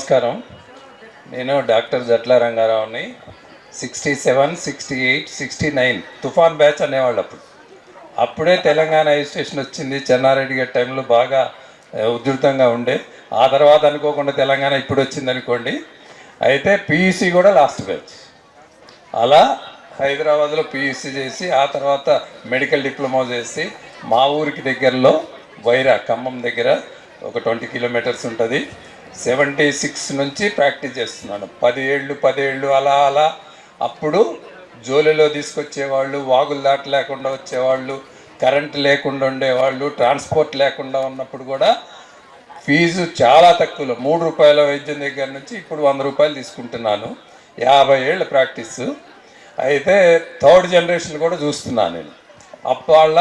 నమస్కారం. నేను డాక్టర్ జట్ల రంగారావుని. 67, 68, 69 తుఫాన్ బ్యాచ్ అనేవాళ్ళు. అప్పుడే తెలంగాణ రిజిస్ట్రేషన్ వచ్చింది. చెన్నారెడ్డి గారి టైంలో బాగా ఉధృతంగా ఉండే. ఆ తర్వాత అనుకోకుండా తెలంగాణ ఇప్పుడు వచ్చింది అనుకోండి. అయితే పీయూసీ కూడా లాస్ట్ బ్యాచ్. అలా హైదరాబాద్లో పీయూసీ చేసి ఆ తర్వాత మెడికల్ డిప్లొమా చేసి మా ఊరికి దగ్గరలో వైరా ఖమ్మం దగ్గర ఒక 20 కిలోమీటర్స్ ఉంటుంది. 76 నుంచి ప్రాక్టీస్ చేస్తున్నాను. 10 ఏళ్ళు అలా అప్పుడు జోలిలో తీసుకొచ్చేవాళ్ళు, వాగులు దాటలేకుండా వచ్చేవాళ్ళు, కరెంటు లేకుండా ఉండేవాళ్ళు, ట్రాన్స్పోర్ట్ లేకుండా ఉన్నప్పుడు కూడా ఫీజు చాలా తక్కువలో 3 రూపాయల వైద్యం దగ్గర నుంచి ఇప్పుడు 100 రూపాయలు తీసుకుంటున్నాను. 50 ఏళ్ళ ప్రాక్టీసు. అయితే థర్డ్ జనరేషన్ కూడా చూస్తున్నాను నేను. అప్పళ్ళ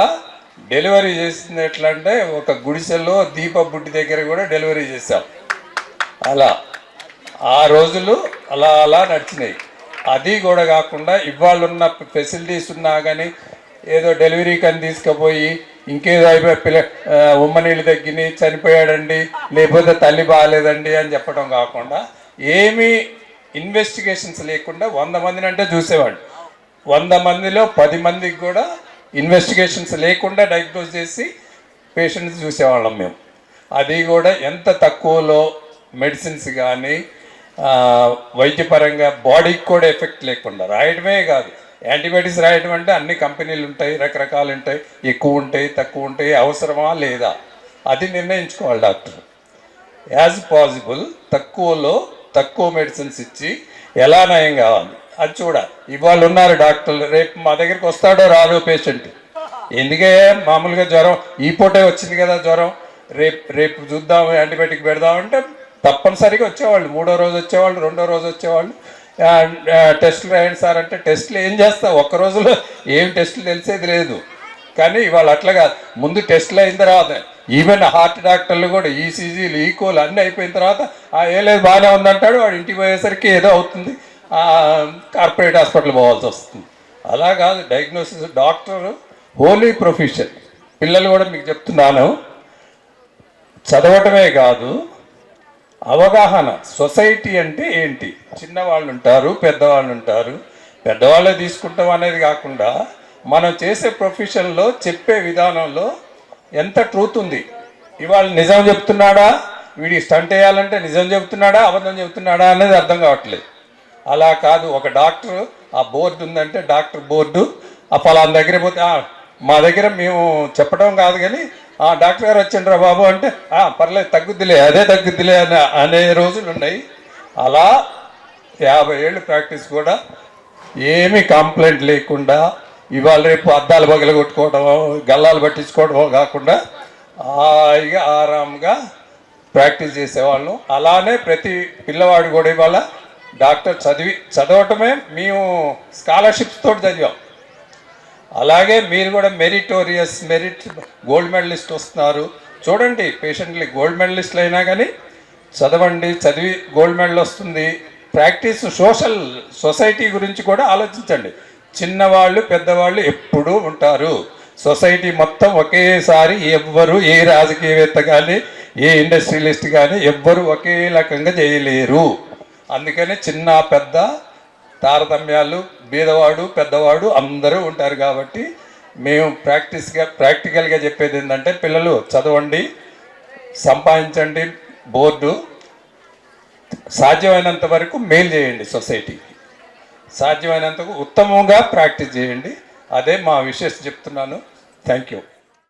డెలివరీ చేసింది ఎట్లా అంటే ఒక గుడిసెలో దీప బుడ్డి దగ్గర కూడా డెలివరీ చేశాం. అలా ఆ రోజులు అలా నడిచినాయి. అది కూడా కాకుండా ఇవాళ ఉన్న ఫెసిలిటీస్ ఉన్నా కానీ ఏదో డెలివరీకి అని తీసుకుపోయి ఇంకేదో అయిపోయి ఉమ్మ నీళ్ళు తగ్గిని చనిపోయాడండి, లేకపోతే తల్లి బాగాలేదండి అని చెప్పడం కాకుండా ఏమీ ఇన్వెస్టిగేషన్స్ లేకుండా 100 మందిని అంటే చూసేవాడు. 100 మందిలో 10 మందికి కూడా ఇన్వెస్టిగేషన్స్ లేకుండా డయాగ్నోస్ చేసి పేషెంట్స్ చూసేవాళ్ళం మేము. అది కూడా ఎంత తక్కువలో మెడిసిన్స్ కానీ వైద్యపరంగా బాడీకి కూడా ఎఫెక్ట్ లేకుండా రాయడమే కాదు. యాంటీబయాటిక్స్ రాయడం అంటే అన్ని కంపెనీలు ఉంటాయి, రకరకాలు ఉంటాయి, ఎక్కువ ఉంటాయి తక్కువ ఉంటాయి, అవసరమా లేదా అది నిర్ణయించుకోవాలి డాక్టర్. యాజ్ పాసిబుల్ తక్కువ మెడిసిన్స్ ఇచ్చి ఎలా నయం కావాలి అది చూడాలి. ఇవాళ ఉన్నారు డాక్టర్లు, రేపు మా దగ్గరికి వస్తాడో రాడో పేషెంట్. ఎందుకే మామూలుగా జ్వరం ఈ పూటే వచ్చింది కదా జ్వరం, రేపు చూద్దాం యాంటీబయాటిక్ పెడదామంటే తప్పనిసరిగా వచ్చేవాళ్ళు. 3వ రోజు వచ్చేవాళ్ళు, 2వ రోజు వచ్చేవాళ్ళు. టెస్టులు రాయండి సార్ అంటే టెస్టులు ఏం చేస్తా, ఒక్క రోజులో ఏం టెస్టులు తెలిసేది లేదు. కానీ ఇవాళ అట్లా కాదు, ముందు టెస్టులు అయిన తర్వాత ఈవెన్ హార్ట్ డాక్టర్లు కూడా ఈసీజీలు ఈకోలు అన్నీ అయిపోయిన తర్వాత ఏ లేదు బాగానే ఉందంటాడు, వాడు ఇంటికి పోయేసరికి ఏదో అవుతుంది, కార్పొరేట్ హాస్పిటల్ పోవాల్సి వస్తుంది. అలా కాదు, డయాగ్నోసిస్ డాక్టర్ హోలీ ప్రొఫెషన్. పిల్లలు కూడా మీకు చెప్తున్నాను, చదవటమే కాదు అవగాహన. సొసైటీ అంటే ఏంటి, చిన్నవాళ్ళు ఉంటారు, పెద్దవాళ్ళు ఉంటారు. పెద్దవాళ్ళే తీసుకుంటాం అనేది కాకుండా మనం చేసే ప్రొఫెషన్లో చెప్పే విధానంలో ఎంత ట్రూత్ ఉంది. ఇవాళ నిజం చెప్తున్నాడా, వీడి స్టంట్ వేయాలంటే నిజం చెప్తున్నాడా అబద్ధం చెప్తున్నాడా అనేది అర్థం కావట్లేదు. అలా కాదు, ఒక డాక్టర్ ఆ బోర్డు ఉందంటే డాక్టర్ బోర్డు ఆ ఫలానా దగ్గర పోతే మా దగ్గర మేము చెప్పడం కాదు కానీ డాక్టర్ గారు వచ్చిండ్రా బాబు అంటే పర్లేదు తగ్గుద్దిలే, అదే తగ్గుద్దిలే అనే రోజులు ఉన్నాయి. అలా 50 ఏళ్ళు ప్రాక్టీస్ కూడా ఏమీ కంప్లైంట్ లేకుండా ఇవాళ రేపు అద్దాలు బగలు కొట్టుకోవడమో గల్లాలు పట్టించుకోవడమో కాకుండా హాయిగా ఆరాంగా ప్రాక్టీస్ చేసేవాళ్ళం. అలానే ప్రతి పిల్లవాడు కూడా ఇవాళ డాక్టర్ చదవటమే మేము స్కాలర్షిప్స్ తోటి చదివాం. అలాగే మీరు కూడా మెరిట్ గోల్డ్ మెడలిస్ట్ వస్తున్నారు. చూడండి, పేషెంట్లకి గోల్డ్ మెడలిస్టులు అయినా కానీ చదివి గోల్డ్ మెడల్ వస్తుంది. ప్రాక్టీస్ సొసైటీ గురించి కూడా ఆలోచించండి. చిన్నవాళ్ళు పెద్దవాళ్ళు ఎప్పుడూ ఉంటారు. సొసైటీ మొత్తం ఒకేసారి ఎవ్వరు, ఏ రాజకీయవేత్త కానీ ఏ ఇండస్ట్రియలిస్ట్ కానీ ఎవ్వరు ఒకే రకంగా చేయలేరు. అందుకని చిన్న పెద్ద తారతమ్యాలు, బీదవాడు పెద్దవాడు అందరూ ఉంటారు. కాబట్టి మేము ప్రాక్టికల్గా చెప్పేది ఏంటంటే పిల్లలు చదవండి, సంపాదించండి, బోర్డు సాధ్యమైనంత వరకు మేలు చేయండి, సొసైటీకి సాధ్యమైనంత ఉత్తమంగా ప్రాక్టీస్ చేయండి. అదే మా విషెస్ చెప్తున్నాను. Thank you.